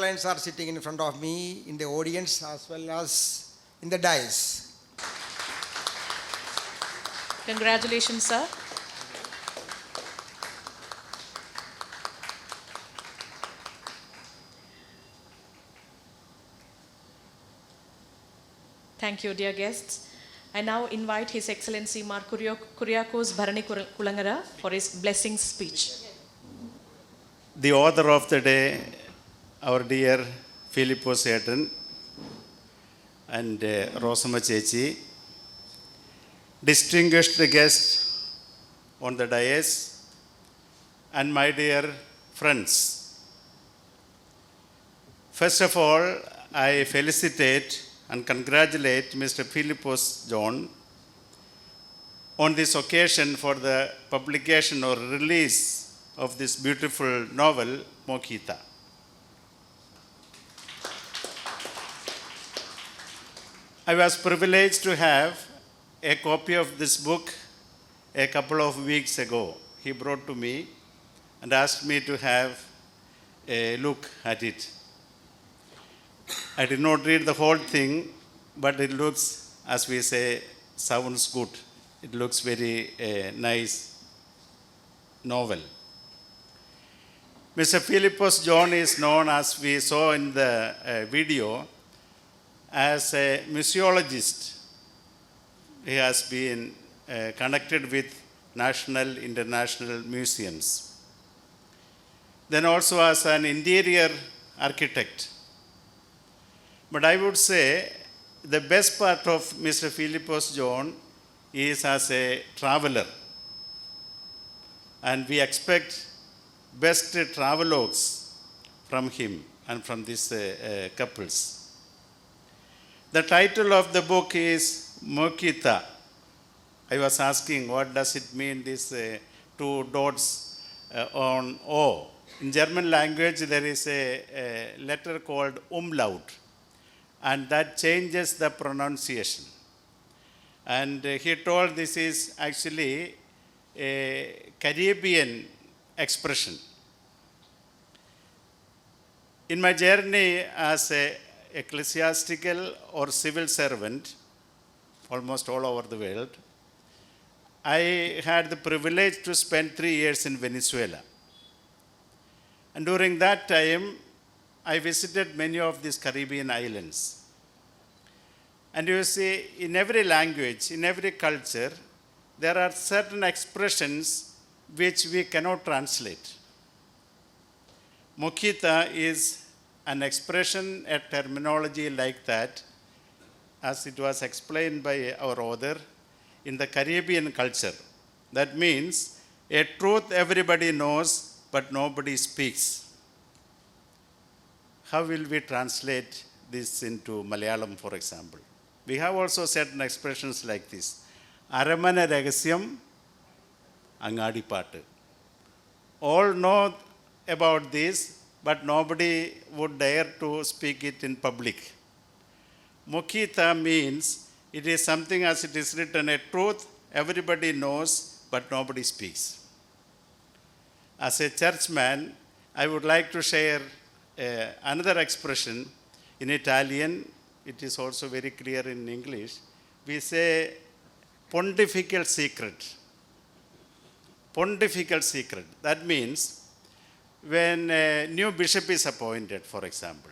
clients are sitting in front of me, in the audience as well as in the dais. Congratulations, sir. Thank you, dear guests. I now invite His Excellency Mar Kuriakos Bharani Kulangara for his blessing speech. The author of the day, our dear Filippo Setan and Rosama Chechi, distinguished guests on the dais, and my dear friends. First of all, I felicitate and congratulate Mr. Philippos John on this occasion for the publication or release of this beautiful novel, Mokita. I was privileged to have a copy of this book a couple of weeks ago. He brought to me and asked me to have a look at it. I did not read the whole thing, but it looks, as we say, sounds good. It looks very nice novel. Mr. Philippos John is known, as we saw in the video, as a museologist. He has been connected with national, international museums. Then also as an interior architect. But I would say the best part of Mr. Philippos John is as a traveler. And we expect best travelogues from him and from these couples. The title of the book is Mokita. I was asking, what does it mean, these two dots on O? In German language, there is a letter called umlaut, and that changes the pronunciation. And he told this is actually a Caribbean expression. In my journey as an ecclesiastical or civil servant, almost all over the world, I had the privilege to spend 3 years in Venezuela. And during that time, I visited many of these Caribbean islands. And you see, in every language, in every culture, there are certain expressions which we cannot translate. Mokita is an expression, a terminology like that, as it was explained by our author, in the Caribbean culture. That means a truth everybody knows, but nobody speaks. How will we translate this into Malayalam, for example? We have also certain expressions like this. Aramana Ragasyam, Angadi Patu. All know about this, but nobody would dare to speak it in public. Mokita means it is something as it is written, a truth everybody knows, but nobody speaks. As a churchman, I would like to share another expression in Italian. It is also very clear in English. We say pontifical secret. Pontifical secret. That means when a new bishop is appointed, for example,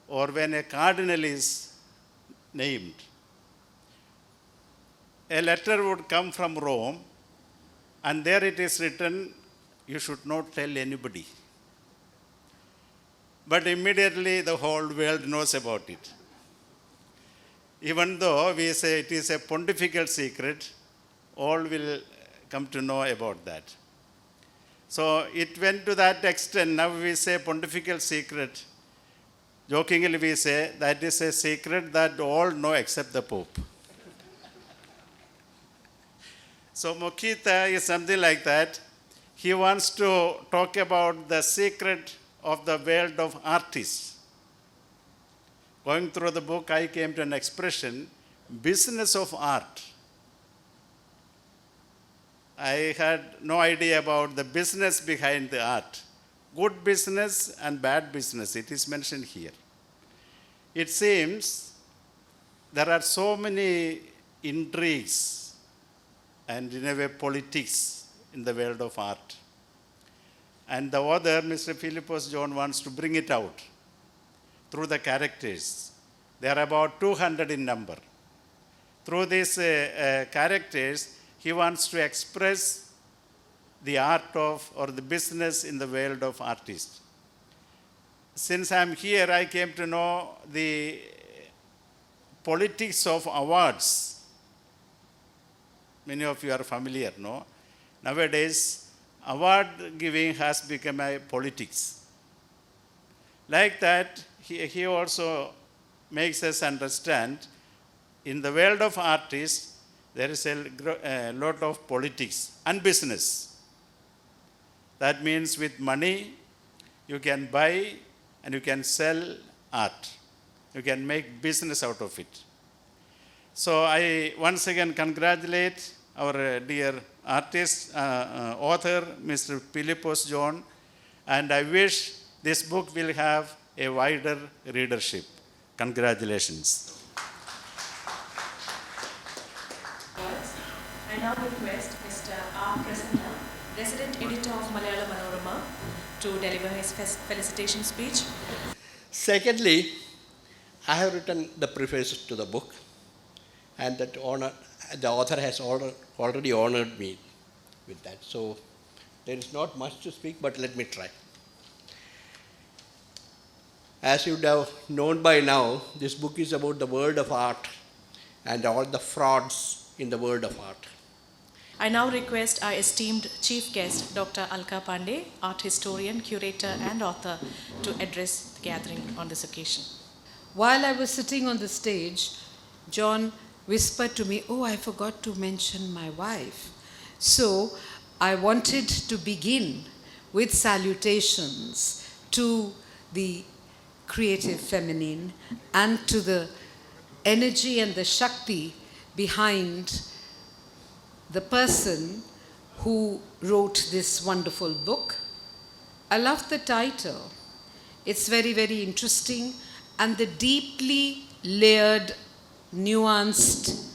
or when a cardinal is named, a letter would come from Rome, and there it is written, you should not tell anybody. But immediately the whole world knows about it. Even though we say it is a pontifical secret, all will come to know about that. So it went to that extent. Now we say pontifical secret. Jokingly we say that is a secret that all know except the Pope. So Mokita is something like that. He wants to talk about the secret of the world of artists. Going through the book, I came to an expression, business of art. I had no idea about the business behind the art. good business and bad business. It is mentioned here. It seems there are so many intrigues and in a way politics in the world of art. And the author, Mr. Philippos John, wants to bring it out through the characters. They are about 200 in number. Through these characters, he wants to express the art of or the business in the world of artists. Since I'm here, I came to know the politics of awards. Many of you are familiar, no? Nowadays, award giving has become a politics. Like that, he also makes us understand in the world of artists, there is a lot of politics and business. That means with money, you can buy and you can sell art. You can make business out of it. So I once again congratulate our dear artist, author, Mr. Philippos John, and I wish this book will have a wider readership. Congratulations. I now request Mr. R. Prasanna, resident editor of Malayalam Manorama, to deliver his felicitation speech. Secondly, I have written the preface to the book, and that the author has already honored me with that. So there is not much to speak, but let me try. As you would have known by now, this book is about the world of art and all the frauds in the world of art. I now request our esteemed chief guest, Dr. Alka Pandey, art historian, curator, and author, to address the gathering on this occasion. While I was sitting on the stage, John whispered to me, "Oh, I forgot to mention my wife." So I wanted to begin with salutations to the creative feminine and to the energy and the Shakti behind the person who wrote this wonderful book. I love the title. It's very, very interesting, and the deeply layered, nuanced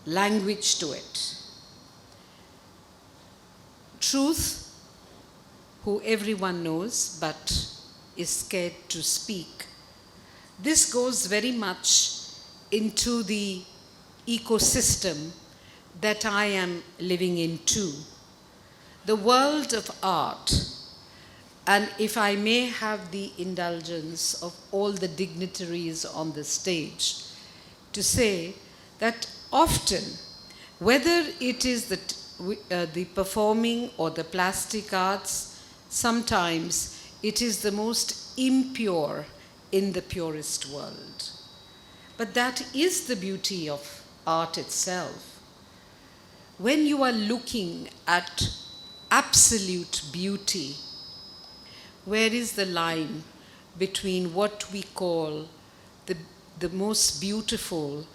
language to it. Truth, who everyone knows but is scared to speak. This goes very much into the ecosystem that I am living in too. The world of art, and if I may have the indulgence of all the dignitaries on the stage, to say that often, whether it is the performing or the plastic arts, sometimes it is the most impure in the purest world. But that is the beauty of art itself. When you are looking at absolute beauty, where is the line between what we call the most beautiful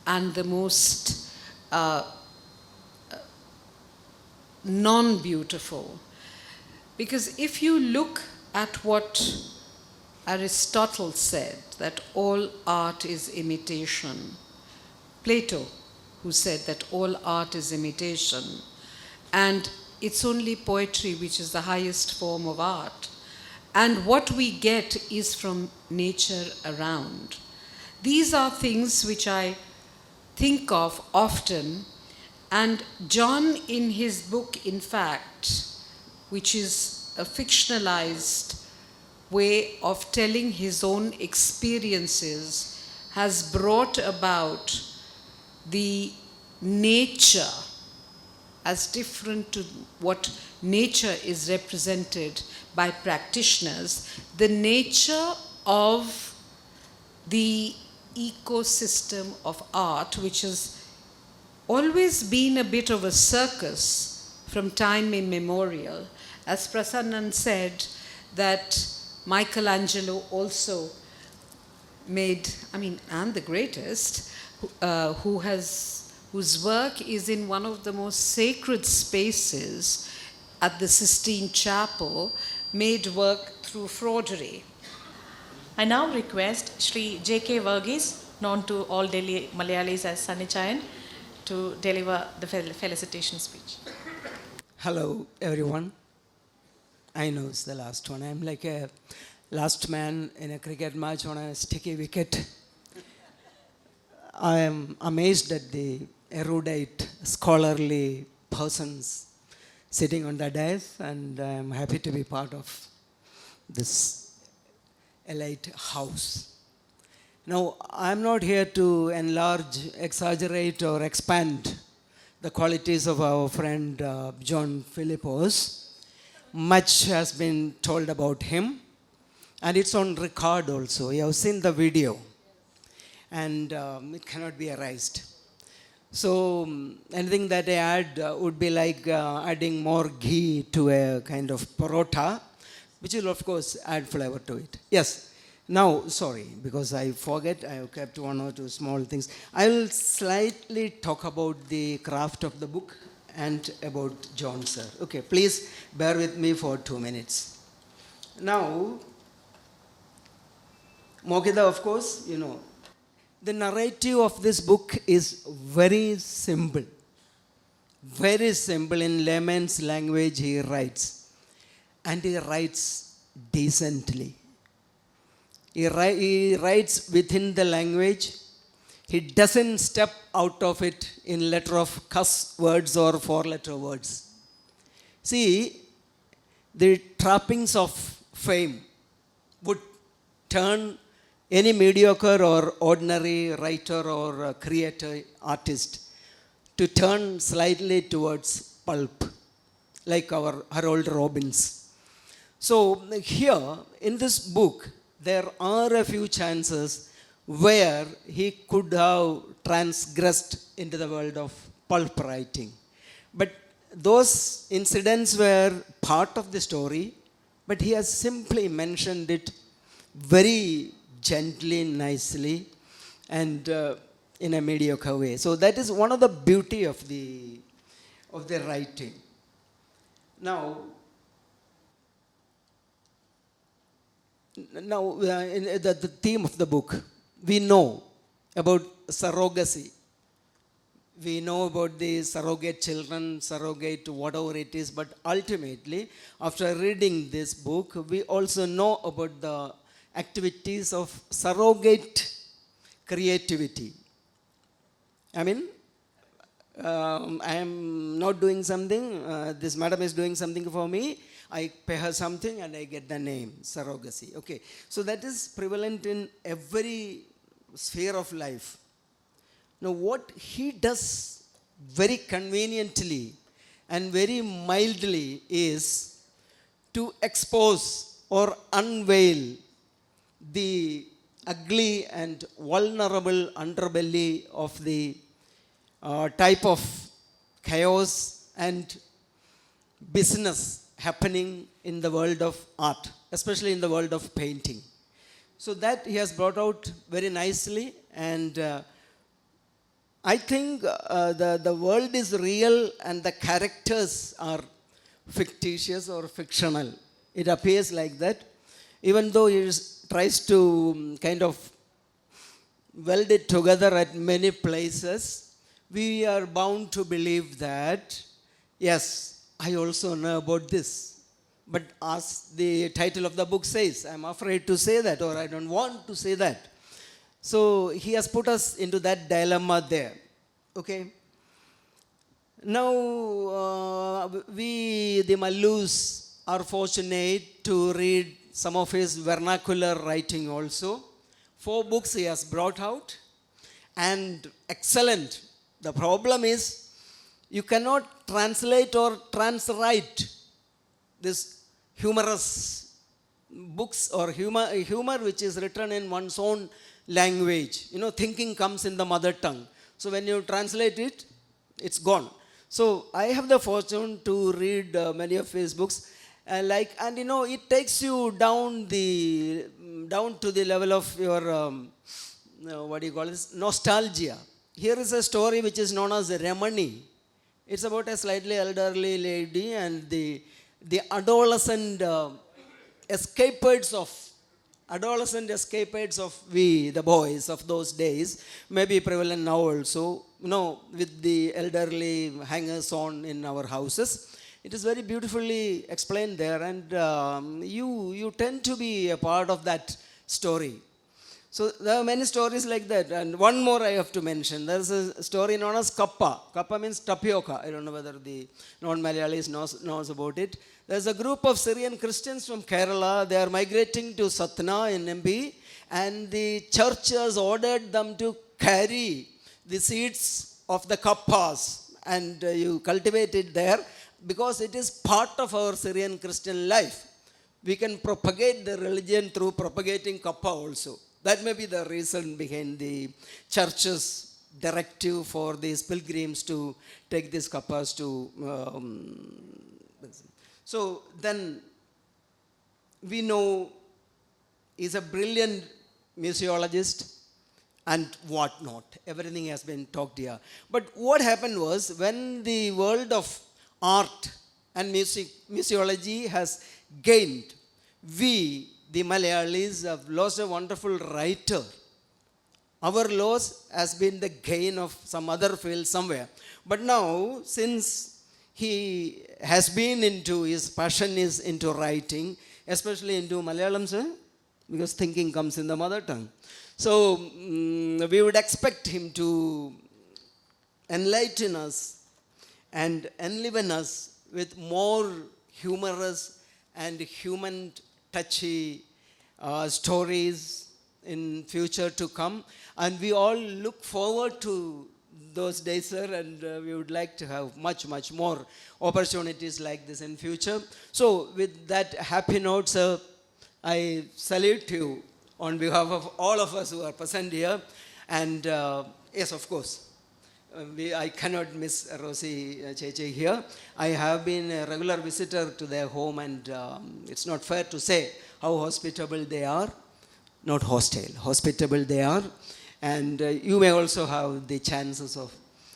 and the most non-beautiful? Because if you look at what Aristotle said, that all art is imitation, Plato, who said that all art is imitation, and it's only poetry which is the highest form of art, and what we get is from nature around. These are things which I think of often, and John in his book, in fact, which is a fictionalized way of telling his own experiences, has brought about the nature as different to what nature is represented by practitioners, the nature of the ecosystem of art, which has always been a bit of a circus from time immemorial. As Prasannan said, that Michelangelo also made, and the greatest, whose work is in one of the most sacred spaces at the Sistine Chapel, made work through fraudery. I now request Shri J.K. Verghese, known to all Delhi Malayalis as Sunny Chayan, to deliver the felicitation speech. Hello, everyone. I know it's the last one. I'm like a last man in a cricket match on a sticky wicket. I am amazed at the erudite, scholarly persons sitting on the dais, and I am happy to be part of this elite house. Now, I'm not here to enlarge, exaggerate, or expand the qualities of our friend John Philippos. Much has been told about him, and it's on record also. You have seen the video, and it cannot be erased. So, anything that I add would be like adding more ghee to a kind of parota, which will, of course, add flavor to it. Yes. Now, sorry, because I forget, I have kept one or two small things. I will slightly talk about the craft of the book and about John, sir. Okay, please bear with me for 2 minutes. Now, Mokita, of course, you know, the narrative of this book is very simple. Very simple. In layman's language, he writes. And he writes decently. He writes within the language. He doesn't step out of it in letter of cuss words or four-letter words. See, the trappings of fame would turn any mediocre or ordinary writer or creator, artist, to turn slightly towards pulp, like our Harold Robbins. So here, in this book, there are a few chances where he could have transgressed into the world of pulp writing. But those incidents were part of the story, but he has simply mentioned it very gently, nicely, and in a mediocre way. So that is one of the beauty of the writing. Now, in the theme of the book, we know about surrogacy. We know about the surrogate children, surrogate whatever it is, but ultimately, after reading this book, we also know about the activities of surrogate creativity. I mean, I am not doing something, this madam is doing something for me, I pay her something and I get the name, surrogacy. Okay, so that is prevalent in every sphere of life. Now, what he does very conveniently and very mildly is to expose or unveil the ugly and vulnerable underbelly of the type of chaos and business happening in the world of art, especially in the world of painting. So that he has brought out very nicely, and I think the world is real and the characters are fictitious or fictional. It appears like that. Even though he tries to kind of weld it together at many places, we are bound to believe that, yes, I also know about this. But as the title of the book says, I'm afraid to say that, or I don't want to say that. So he has put us into that dilemma there. Okay? Now, we, the Mallus, are fortunate to read some of his vernacular writing also. 4 books he has brought out, and excellent. The problem is, you cannot translate or transwrite this humorous books or humor which is written in one's own language. You know, thinking comes in the mother tongue. So when you translate it, it's gone. So I have the fortune to read many of his books, and you know, it takes you down to the level of your what do you call this, nostalgia. Here is a story which is known as Remani. It's about a slightly elderly lady and the adolescent escapades of adolescent escapades of we, the boys of those days, may be prevalent now also, with the elderly hangers on in our houses. It is very beautifully explained there, and you tend to be a part of that story. So there are many stories like that, and one more I have to mention. There is a story known as kappa. Kappa means tapioca. I don't know whether the non-Malayalis knows about it. There's a group of Syrian Christians from Kerala. They are migrating to Satna in MP, and the church has ordered them to carry the seeds of the kappas, and you cultivate it there because it is part of our Syrian Christian life. We can propagate the religion through propagating kappa also. That may be the reason behind the church's directive for these pilgrims to take these kappas to. So then we know he's a brilliant museologist and whatnot. Everything has been talked here. But what happened was, when the world of art and museology has gained, we, the Malayalis, have lost a wonderful writer. Our loss has been the gain of some other field somewhere. But now, since he has been into, his passion is into writing, especially into Malayalam, sir, because thinking comes in the mother tongue. So we would expect him to enlighten us and enliven us with more humorous and human touchy stories in future to come, and we all look forward to those days, sir, and we would like to have much more opportunities like this in future. So with that happy note, sir, I salute you on behalf of all of us who are present here, and yes, of course, I cannot miss Rosie Cheche here. I have been a regular visitor to their home, and it's not fair to say how hospitable they are. Not hostile, hospitable they are. And you may also have the chances of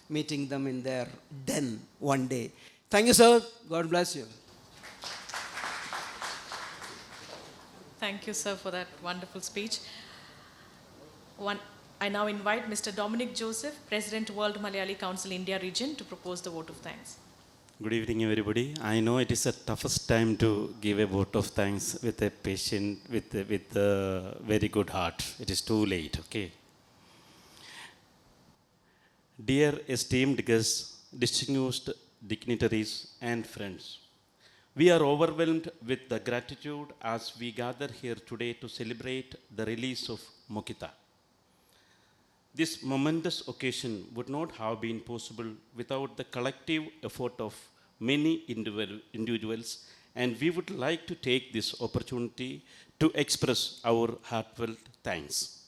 meeting them in their den one day. Thank you, sir. God bless you. Thank you, sir, for that wonderful speech. I now invite Mr. Dominic Joseph, President, World Malayali Council, India region, to propose the vote of thanks. Good evening, everybody. I know it is the toughest time to give a vote of thanks with a patient, with a very good heart. It is too late, okay? Dear esteemed guests, distinguished dignitaries and friends, we are overwhelmed with the gratitude as we gather here today to celebrate the release of Mokita. This momentous occasion would not have been possible without the collective effort of many individuals, and we would like to take this opportunity to express our heartfelt thanks.